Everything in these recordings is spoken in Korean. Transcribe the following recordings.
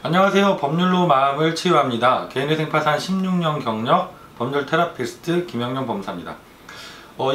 안녕하세요. 법률로 마음을 치유합니다. 개인회생 파산 16년 경력 법률 테라피스트 김영용 법무사입니다.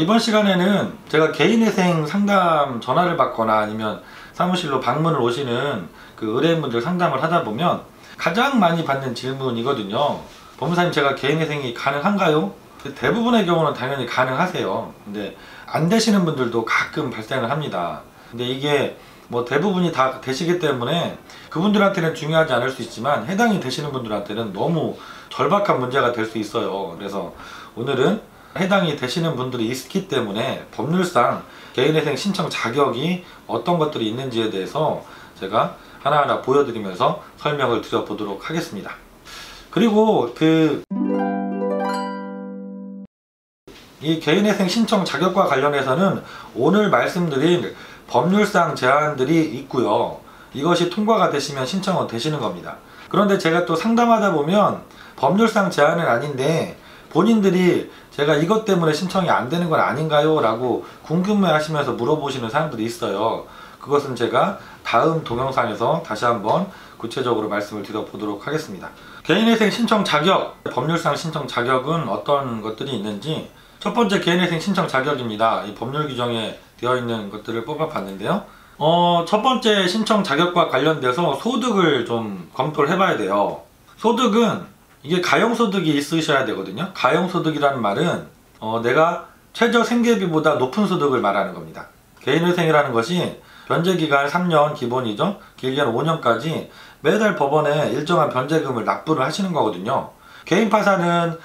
이번 시간에는 제가 개인회생 상담 전화를 받거나 아니면 사무실로 방문을 오시는 그 의뢰인분들 상담을 하다 보면 가장 많이 받는 질문이거든요. 법무사님, 제가 개인회생이 가능한가요? 대부분의 경우는 당연히 가능하세요. 근데 안 되시는 분들도 가끔 발생을 합니다. 근데 이게 대부분이 다 되시기 때문에 그분들한테는 중요하지 않을 수 있지만 해당이 되시는 분들한테는 너무 절박한 문제가 될 수 있어요. 그래서 오늘은 해당이 되시는 분들이 있기 때문에 법률상 개인회생 신청 자격이 어떤 것들이 있는지에 대해서 제가 하나하나 보여드리면서 설명을 드려보도록 하겠습니다. 그리고 이 개인회생 신청 자격과 관련해서는 오늘 말씀드린 법률상 제한들이 있고요. 이것이 통과가 되시면 신청은 되시는 겁니다. 그런데 제가 또 상담하다 보면 법률상 제한은 아닌데 본인들이 제가 이것 때문에 신청이 안 되는 건 아닌가요? 라고 궁금해 하시면서 물어보시는 사람들이 있어요. 그것은 제가 다음 동영상에서 다시 한번 구체적으로 말씀을 드려보도록 하겠습니다. 개인회생 신청 자격, 법률상 신청 자격은 어떤 것들이 있는지 첫 번째 개인회생 신청 자격입니다. 이 법률 규정에 되어 있는 것들을 뽑아봤는데요. 첫 번째 신청 자격과 관련돼서 소득을 좀 검토를 해봐야 돼요. 소득은 이게 가용소득이 있으셔야 되거든요. 가용소득이라는 말은 내가 최저 생계비보다 높은 소득을 말하는 겁니다. 개인회생이라는 것이 변제기간 3년 기본이죠. 길게는 5년까지 매달 법원에 일정한 변제금을 납부를 하시는 거거든요. 개인 파산은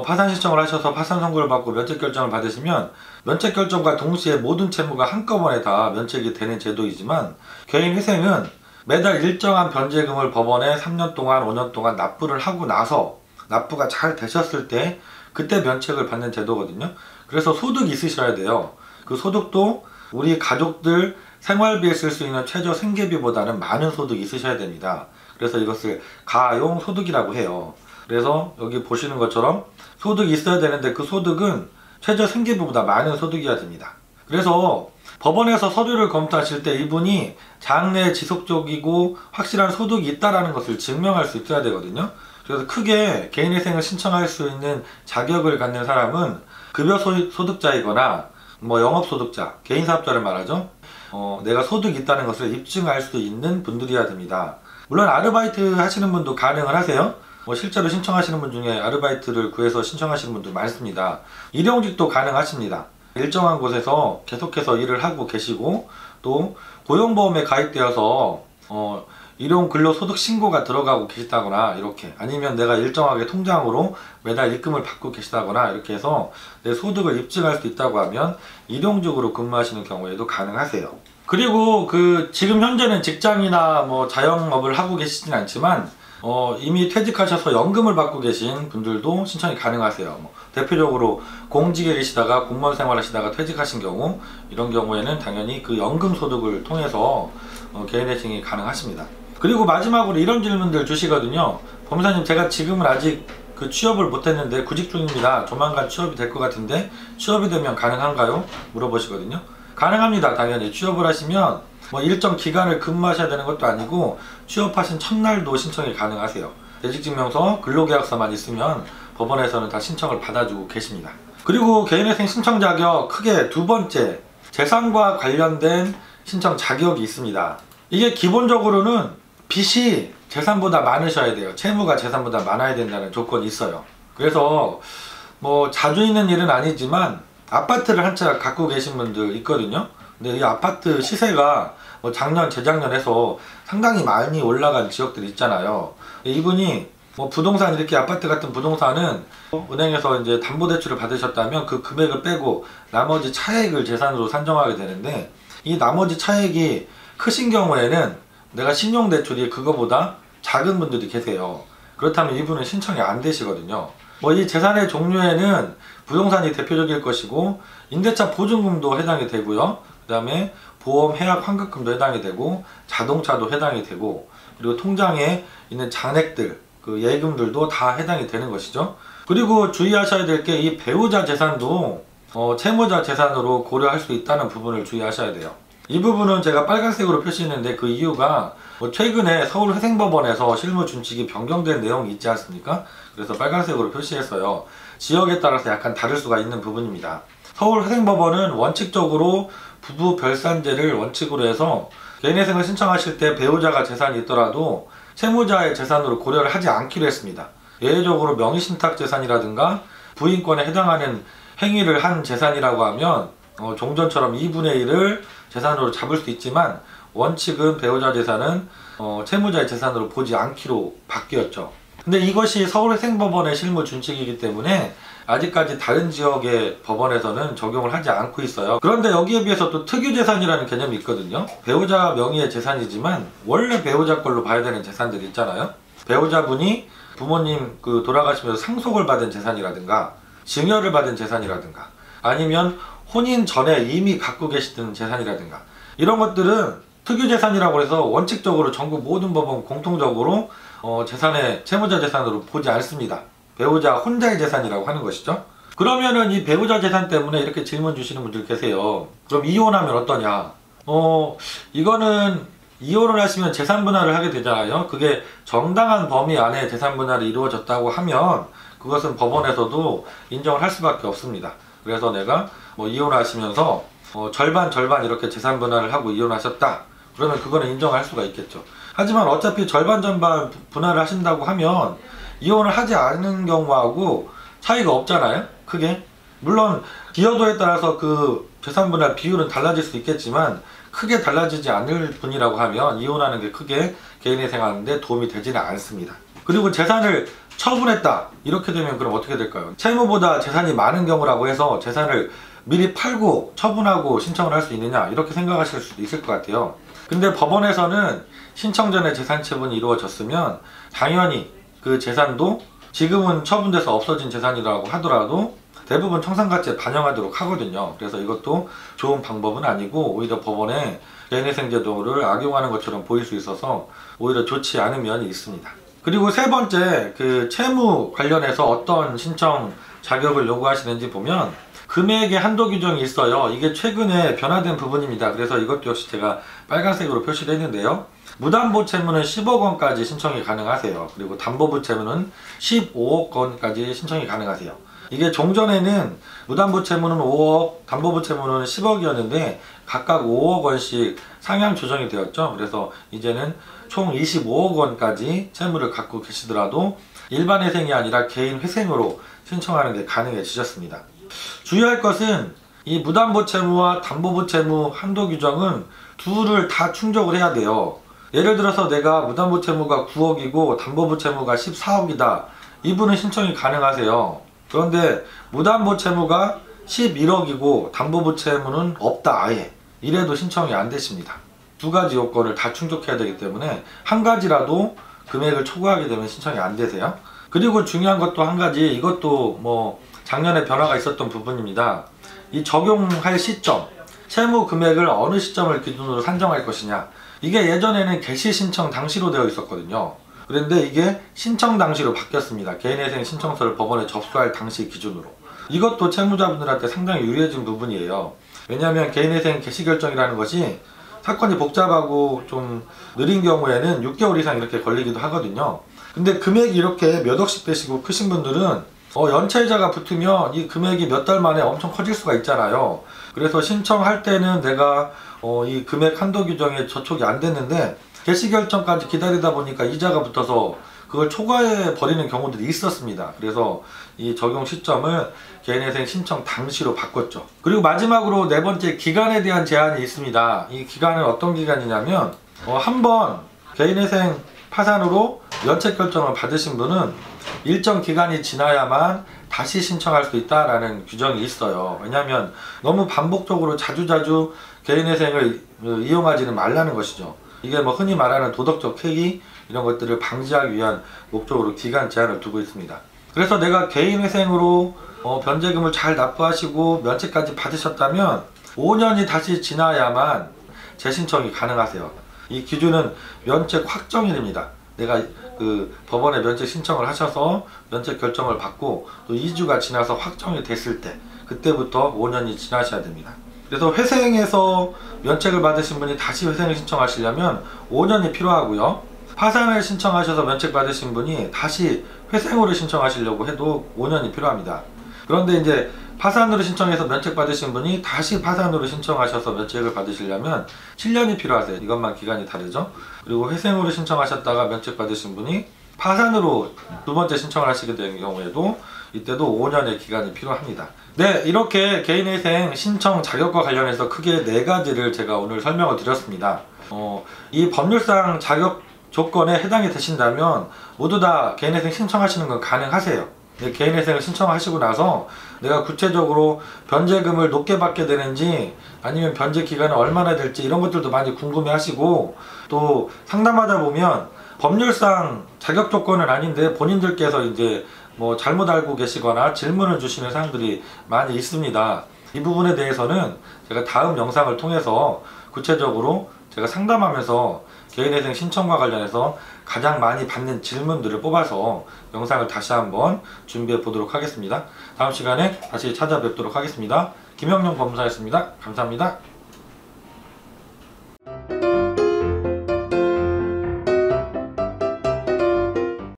파산 신청을 하셔서 파산 선고를 받고 면책 결정을 받으시면 면책 결정과 동시에 모든 채무가 한꺼번에 다 면책이 되는 제도이지만 개인 회생은 매달 일정한 변제금을 법원에 3년 동안 5년 동안 납부를 하고 나서 납부가 잘 되셨을 때 그때 면책을 받는 제도거든요. 그래서 소득이 있으셔야 돼요. 그 소득도 우리 가족들 생활비에 쓸 수 있는 최저 생계비보다는 많은 소득이 있으셔야 됩니다. 그래서 이것을 가용 소득이라고 해요. 그래서 여기 보시는 것처럼 소득이 있어야 되는데 그 소득은 최저 생계비보다 많은 소득이어야 됩니다. 그래서 법원에서 서류를 검토하실 때 이분이 장래 지속적이고 확실한 소득이 있다는 것을 증명할 수 있어야 되거든요. 그래서 크게 개인회생을 신청할 수 있는 자격을 갖는 사람은 급여 소득자이거나 영업소득자, 개인사업자를 말하죠. 내가 소득이 있다는 것을 입증할 수 있는 분들이어야 됩니다. 물론 아르바이트 하시는 분도 가능을 하세요. 실제로 신청하시는 분 중에 아르바이트를 구해서 신청하시는 분들 많습니다. 일용직도 가능하십니다. 일정한 곳에서 계속해서 일을 하고 계시고 또 고용보험에 가입되어서 일용 근로소득 신고가 들어가고 계시다거나 이렇게 아니면 내가 일정하게 통장으로 매달 입금을 받고 계시다거나 이렇게 해서 내 소득을 입증할 수 있다고 하면 일용직으로 근무하시는 경우에도 가능하세요. 그리고 지금 현재는 직장이나 자영업을 하고 계시진 않지만 이미 퇴직하셔서 연금을 받고 계신 분들도 신청이 가능하세요. 대표적으로 공직에 계시다가 공무원 생활하시다가 퇴직하신 경우 이런 경우에는 당연히 그 연금 소득을 통해서 개인회생이 가능하십니다. 그리고 마지막으로 이런 질문들 주시거든요. 법무사님, 제가 지금은 아직 취업을 못했는데 구직 중입니다. 조만간 취업이 될 것 같은데 취업이 되면 가능한가요? 물어보시거든요. 가능합니다. 당연히 취업을 하시면 일정 기간을 근무하셔야 되는 것도 아니고 취업하신 첫날도 신청이 가능하세요. 재직증명서, 근로계약서만 있으면 법원에서는 다 신청을 받아주고 계십니다. 그리고 개인회생 신청 자격 크게 두 번째, 재산과 관련된 신청 자격이 있습니다. 이게 기본적으로는 빚이 재산보다 많으셔야 돼요. 채무가 재산보다 많아야 된다는 조건이 있어요. 그래서 자주 있는 일은 아니지만 아파트를 한 채 갖고 계신 분들 있거든요. 근데 이 아파트 시세가 작년, 재작년 해서 상당히 많이 올라간 지역들이 있잖아요. 이분이 부동산, 이렇게 아파트 같은 부동산은 은행에서 이제 담보대출을 받으셨다면 그 금액을 빼고 나머지 차액을 재산으로 산정하게 되는데 이 나머지 차액이 크신 경우에는 내가 신용대출이 그거보다 작은 분들이 계세요. 그렇다면 이분은 신청이 안 되시거든요. 이 재산의 종류에는 부동산이 대표적일 것이고 임대차 보증금도 해당이 되고요. 그 다음에 보험 해약 환급금도 해당이 되고 자동차도 해당이 되고 그리고 통장에 있는 잔액들, 예금들도 다 해당이 되는 것이죠. 그리고 주의하셔야 될 게 이 배우자 재산도 채무자 재산으로 고려할 수 있다는 부분을 주의하셔야 돼요. 이 부분은 제가 빨간색으로 표시했는데 그 이유가 최근에 서울회생법원에서 실무준칙이 변경된 내용이 있지 않습니까? 그래서 빨간색으로 표시했어요. 지역에 따라서 약간 다를 수가 있는 부분입니다. 서울회생법원은 원칙적으로 부부 별산제를 원칙으로 해서 개인회생을 신청하실 때 배우자가 재산이 있더라도 채무자의 재산으로 고려를 하지 않기로 했습니다. 예외적으로 명의신탁재산이라든가 부인권에 해당하는 행위를 한 재산이라고 하면 종전처럼 2분의 1을 재산으로 잡을 수 있지만 원칙은 배우자 재산은 채무자의 재산으로 보지 않기로 바뀌었죠. 근데 이것이 서울회생법원의 실무준칙이기 때문에 아직까지 다른 지역의 법원에서는 적용을 하지 않고 있어요. 그런데 여기에 비해서 또 특유재산이라는 개념이 있거든요. 배우자 명의의 재산이지만 원래 배우자 걸로 봐야 되는 재산들이 있잖아요. 배우자분이 부모님 돌아가시면서 상속을 받은 재산이라든가 증여를 받은 재산이라든가 아니면 혼인 전에 이미 갖고 계시던 재산이라든가 이런 것들은 특유재산이라고 해서 원칙적으로 전국 모든 법원 공통적으로 재산의 채무자 재산으로 보지 않습니다. 배우자 혼자의 재산이라고 하는 것이죠. 그러면은 이 배우자 재산 때문에 이렇게 질문 주시는 분들 계세요. 그럼 이혼하면 어떠냐? 이거는 이혼을 하시면 재산 분할을 하게 되잖아요. 그게 정당한 범위 안에 재산 분할이 이루어졌다고 하면 그것은 법원에서도 인정을 할 수밖에 없습니다. 그래서 내가 이혼하시면서 절반 이렇게 재산 분할을 하고 이혼하셨다. 그러면 그거는 인정할 수가 있겠죠. 하지만 어차피 절반 분할을 하신다고 하면 이혼을 하지 않은 경우하고 차이가 없잖아요. 크게. 물론 기여도에 따라서 그 재산 분할 비율은 달라질 수 있겠지만 크게 달라지지 않을 분이라고 하면 이혼하는 게 크게 개인의 생활하는데 도움이 되지는 않습니다. 그리고 재산을 처분했다 이렇게 되면 그럼 어떻게 될까요? 채무보다 재산이 많은 경우라고 해서 재산을 미리 팔고 처분하고 신청을 할 수 있느냐 이렇게 생각하실 수도 있을 것 같아요. 근데 법원에서는 신청 전에 재산 처분이 이루어졌으면 당연히 그 재산도 지금은 처분돼서 없어진 재산이라고 하더라도 대부분 청산가치에 반영하도록 하거든요. 그래서 이것도 좋은 방법은 아니고 오히려 법원에 개인회생제도를 악용하는 것처럼 보일 수 있어서 오히려 좋지 않은 면이 있습니다. 그리고 세 번째, 채무 관련해서 어떤 신청 자격을 요구하시는지 보면 금액의 한도 규정이 있어요. 이게 최근에 변화된 부분입니다. 그래서 이것도 역시 제가 빨간색으로 표시를 했는데요. 무담보 채무는 10억 원까지 신청이 가능하세요. 그리고 담보부 채무는 15억 원까지 신청이 가능하세요. 이게 종전에는 무담보 채무는 5억, 담보부 채무는 10억이었는데 각각 5억 원씩 상향 조정이 되었죠. 그래서 이제는 총 25억 원까지 채무를 갖고 계시더라도 일반 회생이 아니라 개인 회생으로 신청하는 게 가능해지셨습니다. 주의할 것은 이 무담보 채무와 담보부 채무 한도 규정은 둘을 다 충족을 해야 돼요. 예를 들어서 내가 무담보 채무가 9억이고 담보부 채무가 14억이다. 이분은 신청이 가능하세요. 그런데 무담보 채무가 11억이고 담보부 채무는 없다 아예. 이래도 신청이 안 되십니다. 두 가지 요건을 다 충족해야 되기 때문에 한 가지라도 금액을 초과하게 되면 신청이 안 되세요. 그리고 중요한 것도 한 가지, 이것도 작년에 변화가 있었던 부분입니다. 이 적용할 시점, 채무 금액을 어느 시점을 기준으로 산정할 것이냐. 이게 예전에는 개시 신청 당시로 되어 있었거든요. 그런데 이게 신청 당시로 바뀌었습니다. 개인회생 신청서를 법원에 접수할 당시 기준으로. 이것도 채무자분들한테 상당히 유리해진 부분이에요. 왜냐하면 개인회생 개시결정이라는 것이 사건이 복잡하고 좀 느린 경우에는 6개월 이상 이렇게 걸리기도 하거든요. 근데 금액이 이렇게 몇 억씩 되시고 크신 분들은 연체이자가 붙으면 이 금액이 몇 달 만에 엄청 커질 수가 있잖아요. 그래서 신청할 때는 내가 이 금액 한도 규정에 저촉이 안 됐는데 개시 결정까지 기다리다 보니까 이자가 붙어서 그걸 초과해 버리는 경우들이 있었습니다. 그래서 이 적용 시점을 개인회생 신청 당시로 바꿨죠. 그리고 마지막으로 네 번째, 기간에 대한 제한이 있습니다. 이 기간은 어떤 기간이냐면 한번 개인회생 파산으로 면책 결정을 받으신 분은 일정 기간이 지나야만 다시 신청할 수 있다라는 규정이 있어요. 왜냐하면 너무 반복적으로 자주자주 개인회생을 이용하지는 말라는 것이죠. 이게 흔히 말하는 도덕적 해이 이런 것들을 방지하기 위한 목적으로 기간 제한을 두고 있습니다. 그래서 내가 개인회생으로 변제금을 잘 납부하시고 면책까지 받으셨다면 5년이 다시 지나야만 재신청이 가능하세요. 이 기준은 면책 확정일입니다. 내가 법원에 면책 신청을 하셔서 면책 결정을 받고 또 2주가 지나서 확정이 됐을 때 그때부터 5년이 지나셔야 됩니다. 그래서 회생에서 면책을 받으신 분이 다시 회생을 신청하시려면 5년이 필요하고요. 파산을 신청하셔서 면책 받으신 분이 다시 회생으로 신청하시려고 해도 5년이 필요합니다. 그런데 이제 파산으로 신청해서 면책 받으신 분이 다시 파산으로 신청하셔서 면책을 받으시려면 7년이 필요하세요. 이것만 기간이 다르죠. 그리고 회생으로 신청하셨다가 면책 받으신 분이 파산으로 두 번째 신청을 하시게 된 경우에도 이때도 5년의 기간이 필요합니다. 네, 이렇게 개인회생 신청 자격과 관련해서 크게 4가지를 제가 오늘 설명을 드렸습니다. 이 법률상 자격 조건에 해당이 되신다면 모두 다 개인회생 신청하시는 건 가능하세요. 네, 개인회생을 신청하시고 나서 내가 구체적으로 변제금을 높게 받게 되는지 아니면 변제 기간은 얼마나 될지 이런 것들도 많이 궁금해 하시고, 또 상담하다 보면 법률상 자격 조건은 아닌데 본인들께서 이제 뭐 잘못 알고 계시거나 질문을 주시는 사람들이 많이 있습니다. 이 부분에 대해서는 제가 다음 영상을 통해서 구체적으로 제가 상담하면서 개인회생 신청과 관련해서 가장 많이 받는 질문들을 뽑아서 영상을 다시 한번 준비해 보도록 하겠습니다. 다음 시간에 다시 찾아뵙도록 하겠습니다. 김영룡 법무사였습니다. 감사합니다.